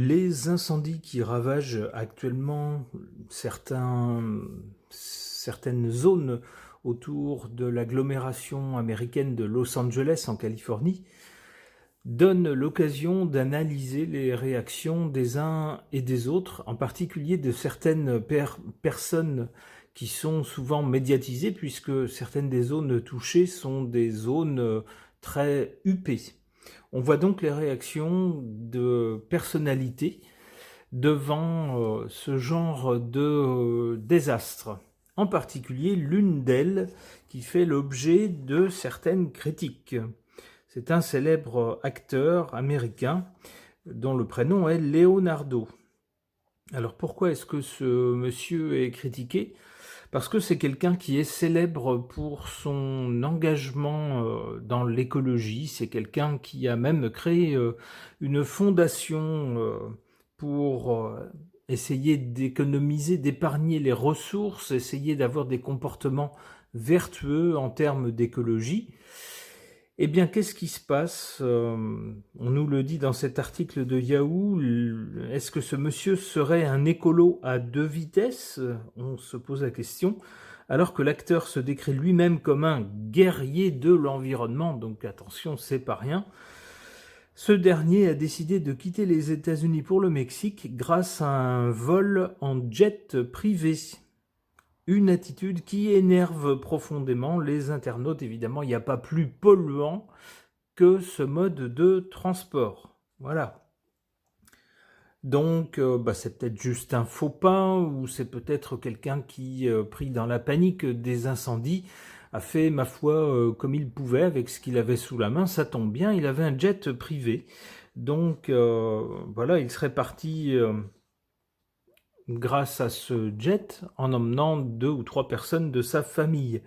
Les incendies qui ravagent actuellement certaines zones autour de l'agglomération américaine de Los Angeles en Californie donnent l'occasion d'analyser les réactions des uns et des autres, en particulier de certaines personnes qui sont souvent médiatisées, puisque certaines des zones touchées sont des zones très huppées. On voit donc les réactions de personnalités devant ce genre de désastre. En particulier, l'une d'elles qui fait l'objet de certaines critiques. C'est un célèbre acteur américain dont le prénom est Leonardo. Alors pourquoi est-ce que ce monsieur est critiqué ? Parce que c'est quelqu'un qui est célèbre pour son engagement dans l'écologie. C'est quelqu'un qui a même créé une fondation pour essayer d'économiser, d'épargner les ressources, essayer d'avoir des comportements vertueux en termes d'écologie. Eh bien, qu'est-ce qui se passe ? On nous le dit dans cet article de Yahoo. Est-ce que ce monsieur serait un écolo à deux vitesses ? On se pose la question. Alors que l'acteur se décrit lui-même comme un guerrier de l'environnement, donc attention, c'est pas rien. Ce dernier a décidé de quitter les États-Unis pour le Mexique grâce à un vol en jet privé. Une attitude qui énerve profondément les internautes. Évidemment, il n'y a pas plus polluant que ce mode de transport. Voilà. Donc, c'est peut-être juste un faux pas, ou c'est peut-être quelqu'un qui, pris dans la panique des incendies, a fait, ma foi, comme il pouvait avec ce qu'il avait sous la main. Ça tombe bien, il avait un jet privé. Donc, voilà, il serait parti grâce à ce jet en emmenant 2 ou 3 personnes de sa famille.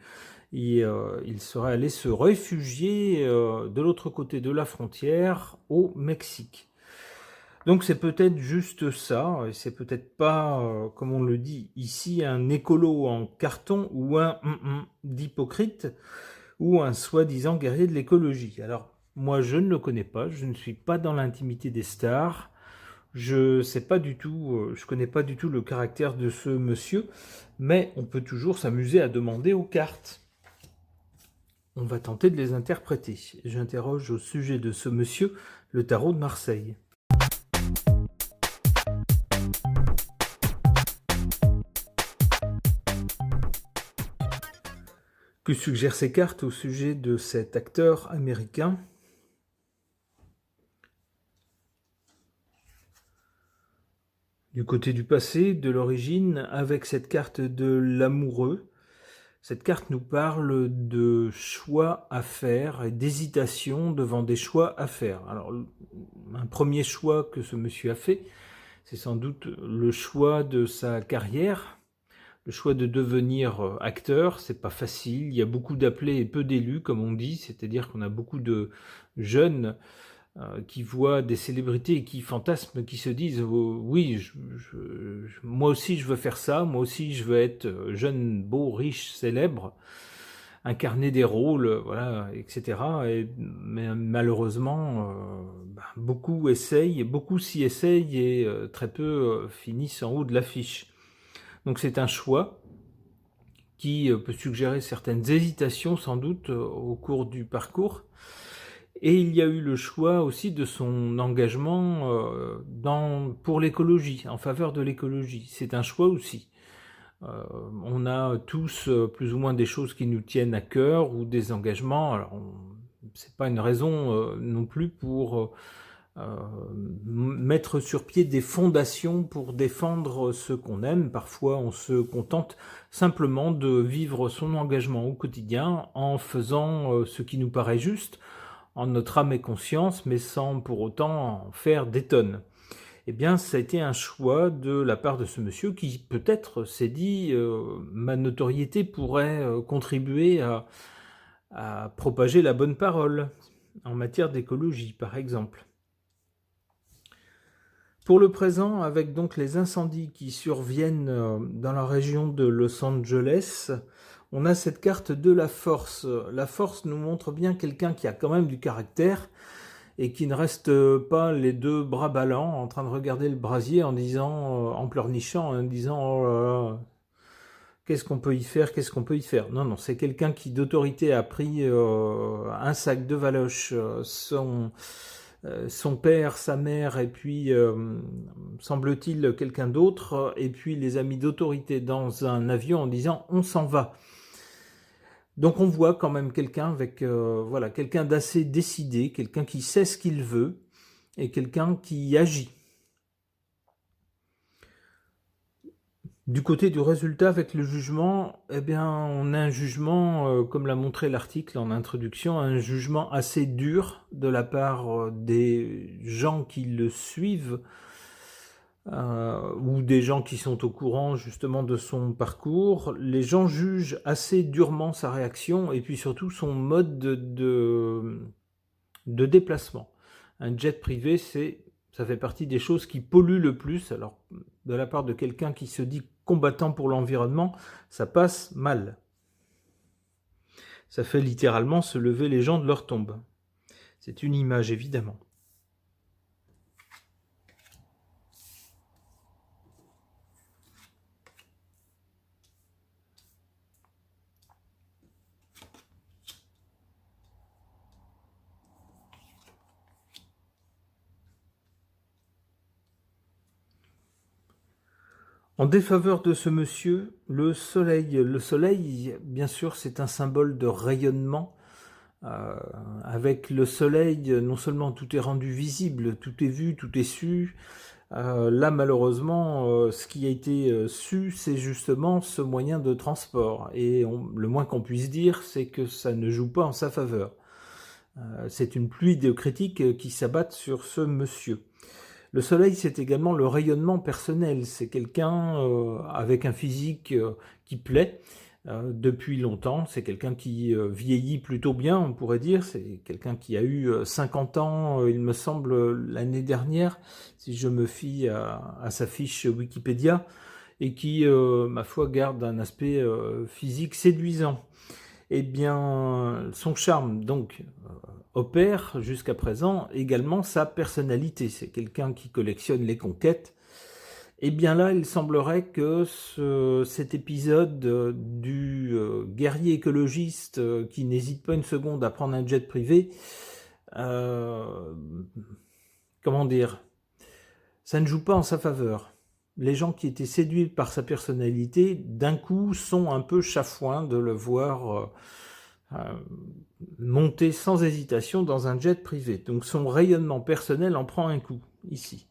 Et il serait allé se réfugier de l'autre côté de la frontière au Mexique. Donc c'est peut-être juste ça, et c'est peut-être pas, comme on le dit ici, un écolo en carton ou un d'hypocrite ou un soi-disant guerrier de l'écologie. Alors moi je ne le connais pas, je ne suis pas dans l'intimité des stars. Je sais pas du tout, je connais pas du tout le caractère de ce monsieur, mais on peut toujours s'amuser à demander aux cartes. On va tenter de les interpréter. J'interroge au sujet de ce monsieur le tarot de Marseille. Que suggèrent ces cartes au sujet de cet acteur américain ? Du côté du passé, de l'origine, avec cette carte de l'amoureux, cette carte nous parle de choix à faire et d'hésitation devant des choix à faire. Alors, un premier choix que ce monsieur a fait, c'est sans doute le choix de sa carrière, le choix de devenir acteur. C'est pas facile, il y a beaucoup d'appelés et peu d'élus, comme on dit, c'est-à-dire qu'on a beaucoup de jeunes qui voient des célébrités et qui fantasment, qui se disent oui, moi aussi je veux faire ça, moi aussi je veux être jeune, beau, riche, célèbre, incarner des rôles, voilà, etc. Mais malheureusement, beaucoup essayent, beaucoup s'y essayent et très peu finissent en haut de l'affiche. Donc c'est un choix qui peut suggérer certaines hésitations sans doute au cours du parcours. Et il y a eu le choix aussi de son engagement pour l'écologie, en faveur de l'écologie. C'est un choix aussi. On a tous plus ou moins des choses qui nous tiennent à cœur ou des engagements. Alors, c'est pas une raison non plus pour mettre sur pied des fondations pour défendre ce qu'on aime. Parfois, on se contente simplement de vivre son engagement au quotidien en faisant ce qui nous paraît juste, en notre âme et conscience, mais sans pour autant en faire des tonnes. Eh bien, ça a été un choix de la part de ce monsieur qui peut-être s'est dit ma notoriété pourrait contribuer à propager la bonne parole en matière d'écologie, par exemple. Pour le présent, avec donc les incendies qui surviennent dans la région de Los Angeles, on a cette carte de la force. La force nous montre bien quelqu'un qui a quand même du caractère et qui ne reste pas les deux bras ballants en train de regarder le brasier en disant, en pleurnichant, en disant oh là là, qu'est-ce qu'on peut y faire, qu'est-ce qu'on peut y faire. Non, non, c'est quelqu'un qui d'autorité a pris un sac de valoche, son père, sa mère, et puis, semble-t-il, quelqu'un d'autre, et puis les a mis d'autorité dans un avion en disant on s'en va. Donc on voit quand même quelqu'un avec voilà, quelqu'un d'assez décidé, quelqu'un qui sait ce qu'il veut et quelqu'un qui agit. Du côté du résultat avec le jugement, eh bien on a un jugement, comme l'a montré l'article en introduction, un jugement assez dur de la part des gens qui le suivent, ou des gens qui sont au courant justement de son parcours. Les gens jugent assez durement sa réaction et puis surtout son mode de déplacement. Un jet privé, ça fait partie des choses qui polluent le plus. Alors, de la part de quelqu'un qui se dit combattant pour l'environnement, ça passe mal. Ça fait littéralement se lever les gens de leur tombe. C'est une image, évidemment. En défaveur de ce monsieur, le soleil. Le soleil, bien sûr, c'est un symbole de rayonnement. Avec le soleil, non seulement tout est rendu visible, tout est vu, tout est su. Là, malheureusement, ce qui a été su, c'est justement ce moyen de transport. Et le moins qu'on puisse dire, c'est que ça ne joue pas en sa faveur. C'est une pluie de critiques qui s'abattent sur ce monsieur. Le soleil, c'est également le rayonnement personnel. C'est quelqu'un avec un physique qui plaît depuis longtemps. C'est quelqu'un qui vieillit plutôt bien, on pourrait dire. C'est quelqu'un qui a eu 50 ans, il me semble, l'année dernière, si je me fie à sa fiche Wikipédia, et qui, ma foi, garde un aspect physique séduisant. Eh bien, son charme, donc, opère jusqu'à présent également sa personnalité. C'est quelqu'un qui collectionne les conquêtes. Et bien là, il semblerait que cet épisode du guerrier écologiste qui n'hésite pas une seconde à prendre un jet privé, comment dire, ça ne joue pas en sa faveur. Les gens qui étaient séduits par sa personnalité, d'un coup, sont un peu chafouins de le voir monter sans hésitation dans un jet privé. Donc son rayonnement personnel en prend un coup, ici.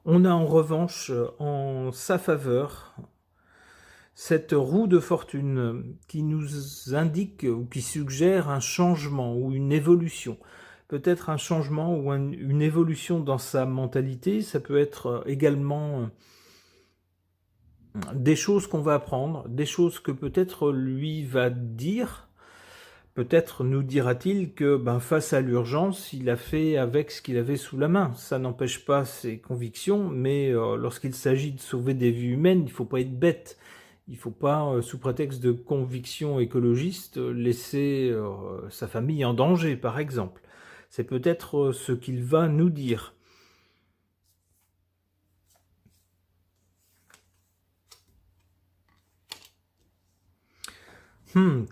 On a en revanche, en sa faveur, cette roue de fortune qui nous indique ou qui suggère un changement ou une évolution. Peut-être un changement ou une évolution dans sa mentalité. Ça peut être également des choses qu'on va apprendre, des choses que peut-être lui va dire. Peut-être nous dira-t-il que face à l'urgence, il a fait avec ce qu'il avait sous la main. Ça n'empêche pas ses convictions, mais lorsqu'il s'agit de sauver des vies humaines, il ne faut pas être bête. Il ne faut pas, sous prétexte de conviction écologiste, laisser sa famille en danger, par exemple. C'est peut-être ce qu'il va nous dire.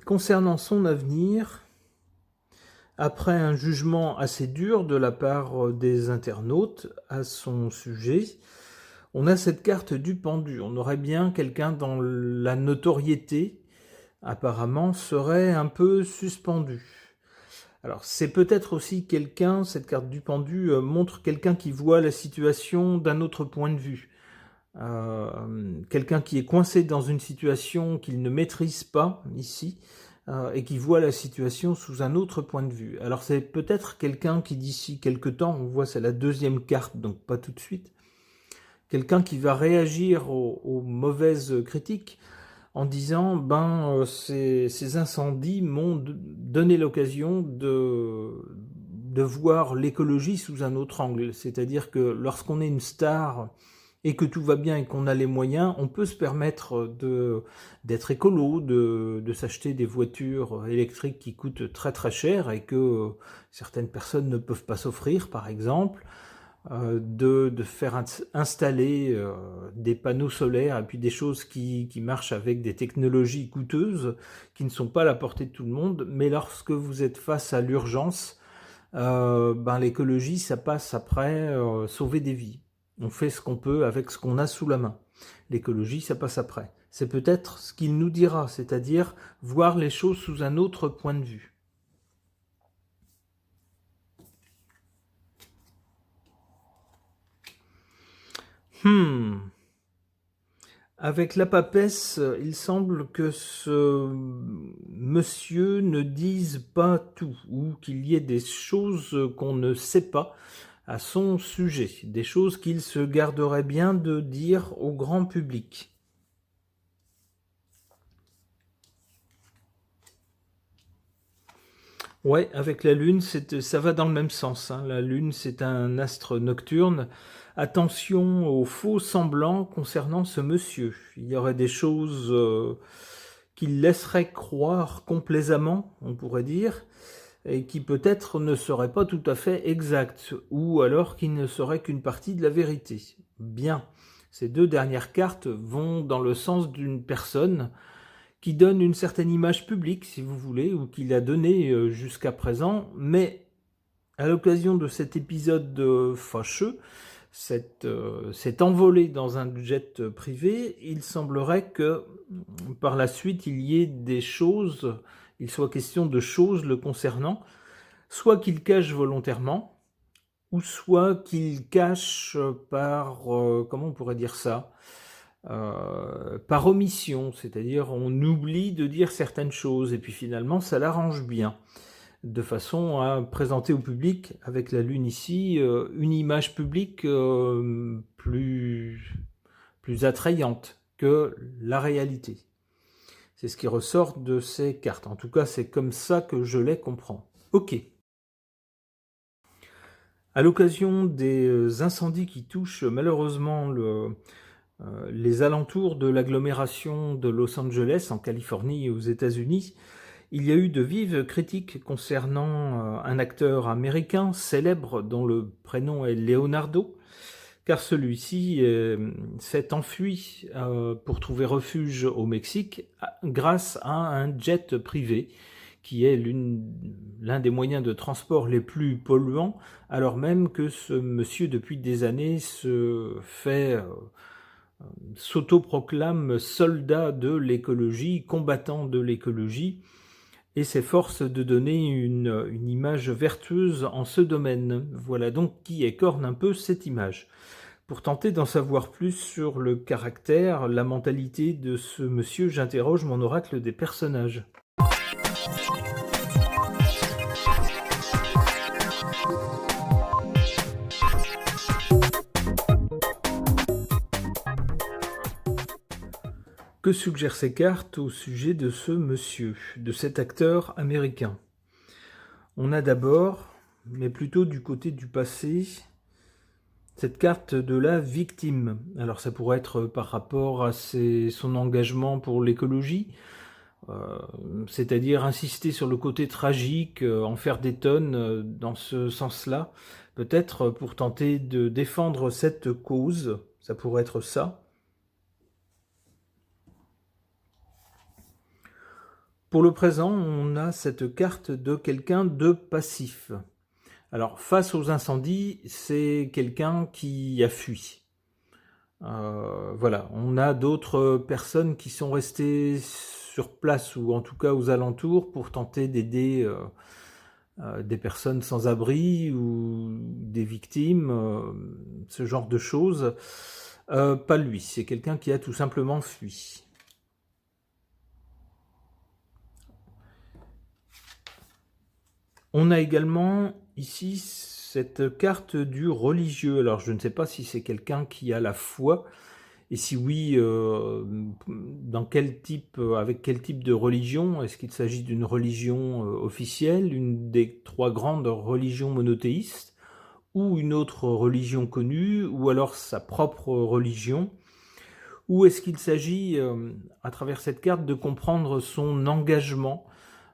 Concernant son avenir, après un jugement assez dur de la part des internautes à son sujet, on a cette carte du pendu. On aurait bien quelqu'un dont la notoriété, apparemment, serait un peu suspendue. Alors, c'est peut-être aussi quelqu'un, cette carte du pendu montre quelqu'un qui voit la situation d'un autre point de vue. Quelqu'un qui est coincé dans une situation qu'il ne maîtrise pas, ici, et qui voit la situation sous un autre point de vue. Alors c'est peut-être quelqu'un qui d'ici quelque temps, on voit c'est la deuxième carte, donc pas tout de suite, quelqu'un qui va réagir aux mauvaises critiques en disant ces incendies m'ont donné l'occasion de voir l'écologie sous un autre angle. C'est-à-dire que lorsqu'on est une star et que tout va bien et qu'on a les moyens, on peut se permettre d'être écolo, de s'acheter des voitures électriques qui coûtent très très cher et que certaines personnes ne peuvent pas s'offrir, par exemple, de faire installer des panneaux solaires et puis des choses qui marchent avec des technologies coûteuses qui ne sont pas à la portée de tout le monde, mais lorsque vous êtes face à l'urgence, l'écologie, ça passe après sauver des vies. On fait ce qu'on peut avec ce qu'on a sous la main. L'écologie, ça passe après. C'est peut-être ce qu'il nous dira, c'est-à-dire voir les choses sous un autre point de vue. Avec la papesse, il semble que ce monsieur ne dise pas tout, ou qu'il y ait des choses qu'on ne sait pas à son sujet, des choses qu'il se garderait bien de dire au grand public. Ouais, avec la Lune, ça va dans le même sens, hein. La Lune, c'est un astre nocturne. Attention aux faux semblants concernant ce monsieur. Il y aurait des choses qu'il laisserait croire complaisamment, on pourrait dire, et qui peut-être ne seraient pas tout à fait exactes, ou alors qui ne seraient qu'une partie de la vérité. Bien, ces deux dernières cartes vont dans le sens d'une personne qui donne une certaine image publique, si vous voulez, ou qui l'a donnée jusqu'à présent, mais à l'occasion de cet épisode fâcheux, cet envolé dans un jet privé, il semblerait que par la suite il y ait des choses, il soit question de choses le concernant, soit qu'il cache volontairement, ou soit qu'il cache par, comment on pourrait dire ça, par omission, c'est-à-dire on oublie de dire certaines choses, et puis finalement ça l'arrange bien, de façon à présenter au public, avec la Lune ici, une image publique plus attrayante que la réalité. C'est ce qui ressort de ces cartes. En tout cas, c'est comme ça que je les comprends. Ok. À l'occasion des incendies qui touchent malheureusement les alentours de l'agglomération de Los Angeles, en Californie et aux États-Unis, il y a eu de vives critiques concernant un acteur américain célèbre dont le prénom est Leonardo, car celui-ci s'est enfui pour trouver refuge au Mexique grâce à un jet privé qui est l'un des moyens de transport les plus polluants, alors même que ce monsieur depuis des années s'autoproclame soldat de l'écologie, combattant de l'écologie, et s'efforce de donner une image vertueuse en ce domaine. Voilà donc qui écorne un peu cette image. Pour tenter d'en savoir plus sur le caractère, la mentalité de ce monsieur, j'interroge mon oracle des personnages. Que suggèrent ces cartes au sujet de ce monsieur, de cet acteur américain? On a d'abord, mais plutôt du côté du passé, cette carte de la victime. Alors ça pourrait être par rapport à son engagement pour l'écologie, c'est-à-dire insister sur le côté tragique, en faire des tonnes dans ce sens-là, peut-être pour tenter de défendre cette cause, ça pourrait être ça. Pour le présent, on a cette carte de quelqu'un de passif. Alors, face aux incendies, c'est quelqu'un qui a fui. Voilà, on a d'autres personnes qui sont restées sur place ou en tout cas aux alentours pour tenter d'aider des personnes sans abri ou des victimes, ce genre de choses. Pas lui, c'est quelqu'un qui a tout simplement fui. On a également ici cette carte du religieux. Alors je ne sais pas si c'est quelqu'un qui a la foi, et si oui, avec quel type de religion? Est-ce qu'il s'agit d'une religion officielle, une des trois grandes religions monothéistes, ou une autre religion connue, ou alors sa propre religion? Ou est-ce qu'il s'agit, à travers cette carte, de comprendre son engagement?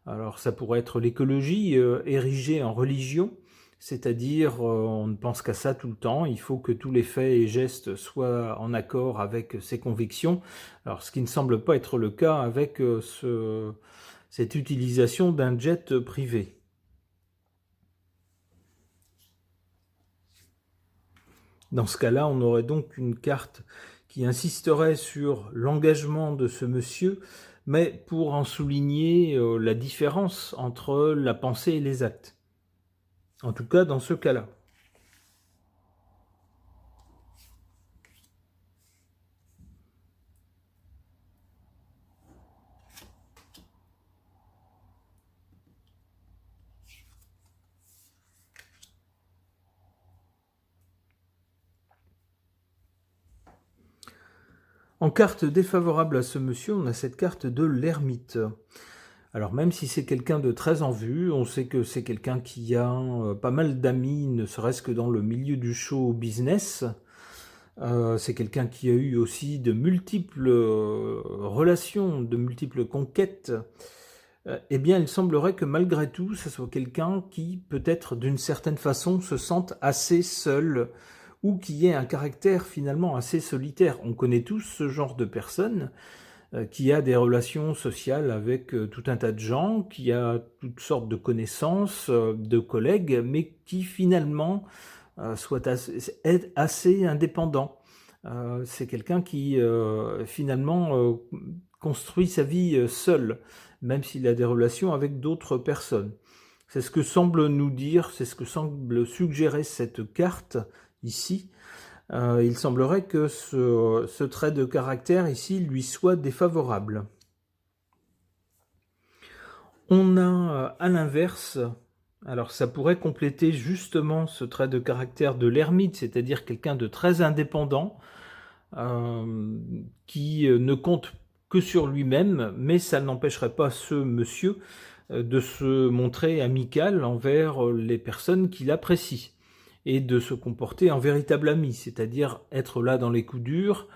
Alors ça pourrait être l'écologie érigée en religion, c'est-à-dire on ne pense qu'à ça tout le temps, il faut que tous les faits et gestes soient en accord avec ses convictions, alors ce qui ne semble pas être le cas avec cette utilisation d'un jet privé. Dans ce cas-là, on aurait donc une carte qui insisterait sur l'engagement de ce monsieur, mais pour en souligner la différence entre la pensée et les actes. En tout cas, dans ce cas-là. En carte défavorable à ce monsieur, on a cette carte de l'ermite. Alors même si c'est quelqu'un de très en vue, on sait que c'est quelqu'un qui a pas mal d'amis, ne serait-ce que dans le milieu du show business. C'est quelqu'un qui a eu aussi de multiples relations, de multiples conquêtes. Eh bien, il semblerait que malgré tout, ce soit quelqu'un qui, peut-être d'une certaine façon, se sente assez seul, ou qui ait un caractère finalement assez solitaire. On connaît tous ce genre de personne qui a des relations sociales avec tout un tas de gens, qui a toutes sortes de connaissances, de collègues, mais qui finalement est assez indépendant. C'est quelqu'un qui finalement construit sa vie seul, même s'il a des relations avec d'autres personnes. C'est ce que semble nous dire, c'est ce que semble suggérer cette carte ici. Il semblerait que ce trait de caractère ici lui soit défavorable. On a à l'inverse, alors ça pourrait compléter justement ce trait de caractère de l'ermite, c'est-à-dire quelqu'un de très indépendant, qui ne compte que sur lui-même, mais ça n'empêcherait pas ce monsieur de se montrer amical envers les personnes qu'il apprécie et de se comporter en véritable ami, c'est-à-dire être là dans les coups durs,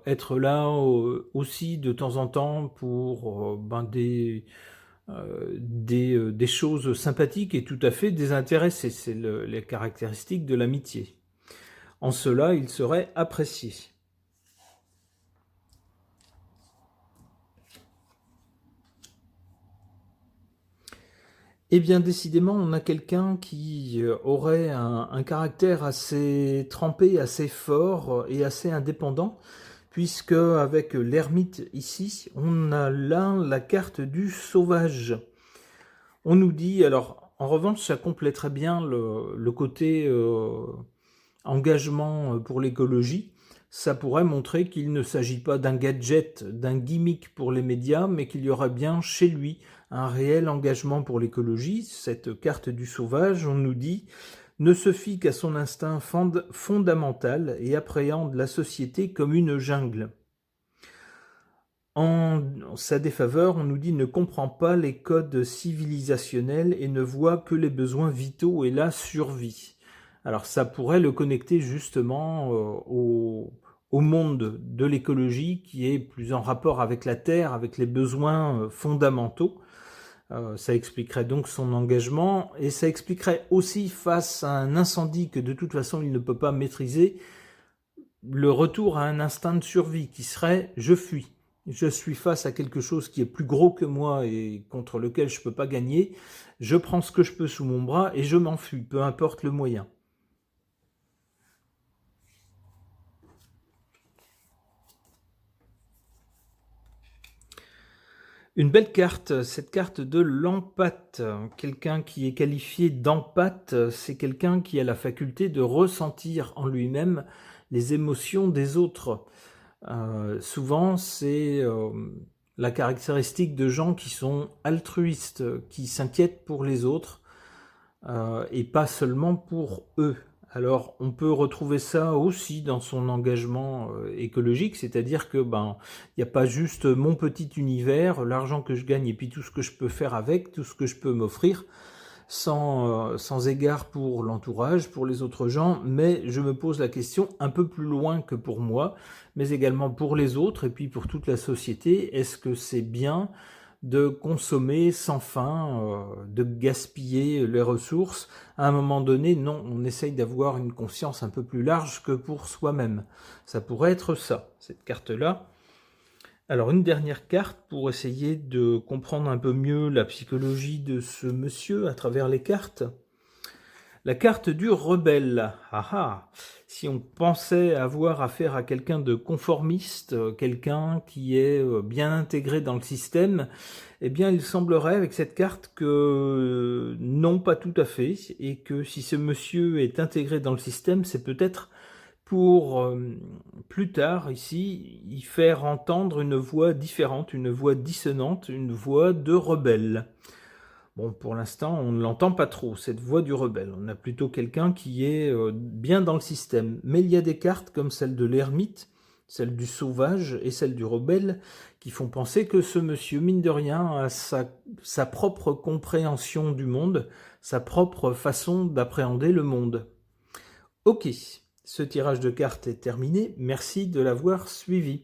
être là aussi de temps en temps pour des choses sympathiques et tout à fait désintéressées. C'est les caractéristiques de l'amitié. En cela, il serait apprécié. Eh bien, décidément, on a quelqu'un qui aurait un caractère assez trempé, assez fort et assez indépendant, puisque avec l'ermite ici, on a là la carte du sauvage. On nous dit, alors, en revanche, ça complète très bien le côté engagement pour l'écologie. Ça pourrait montrer qu'il ne s'agit pas d'un gadget, d'un gimmick pour les médias, mais qu'il y aura bien chez lui un réel engagement pour l'écologie. Cette carte du sauvage, on nous dit, ne se fie qu'à son instinct fondamental et appréhende la société comme une jungle. En sa défaveur, on nous dit ne comprend pas les codes civilisationnels et ne voit que les besoins vitaux et la survie. Alors ça pourrait le connecter justement au monde de l'écologie qui est plus en rapport avec la Terre, avec les besoins fondamentaux. Ça expliquerait donc son engagement et ça expliquerait aussi face à un incendie que de toute façon il ne peut pas maîtriser, le retour à un instinct de survie qui serait « je fuis ». Je suis face à quelque chose qui est plus gros que moi et contre lequel je ne peux pas gagner. Je prends ce que je peux sous mon bras et je m'enfuis, peu importe le moyen. Une belle carte, cette carte de l'empathe. Quelqu'un qui est qualifié d'empathe, c'est quelqu'un qui a la faculté de ressentir en lui-même les émotions des autres. Souvent, c'est la caractéristique de gens qui sont altruistes, qui s'inquiètent pour les autres et pas seulement pour eux. Alors, on peut retrouver ça aussi dans son engagement écologique, c'est-à-dire que il n'y a pas juste mon petit univers, l'argent que je gagne et puis tout ce que je peux faire avec, tout ce que je peux m'offrir. sans égard pour l'entourage, pour les autres gens, mais je me pose la question un peu plus loin que pour moi, mais également pour les autres et puis pour toute la société. Est-ce que c'est bien de consommer sans fin, de gaspiller les ressources? À un moment donné, non, on essaye d'avoir une conscience un peu plus large que pour soi-même. Ça pourrait être ça, cette carte-là. Alors une dernière carte pour essayer de comprendre un peu mieux la psychologie de ce monsieur à travers les cartes. La carte du rebelle. Ah ah. Si on pensait avoir affaire à quelqu'un de conformiste, quelqu'un qui est bien intégré dans le système, eh bien il semblerait avec cette carte que non, pas tout à fait, et que si ce monsieur est intégré dans le système, c'est peut-être pour plus tard, ici, y faire entendre une voix différente, une voix dissonante, une voix de rebelle. Bon, pour l'instant, on ne l'entend pas trop, cette voix du rebelle. On a plutôt quelqu'un qui est bien dans le système. Mais il y a des cartes comme celle de l'ermite, celle du sauvage et celle du rebelle, qui font penser que ce monsieur, mine de rien, a sa propre compréhension du monde, sa propre façon d'appréhender le monde. Ok. Ce tirage de cartes est terminé, merci de l'avoir suivi.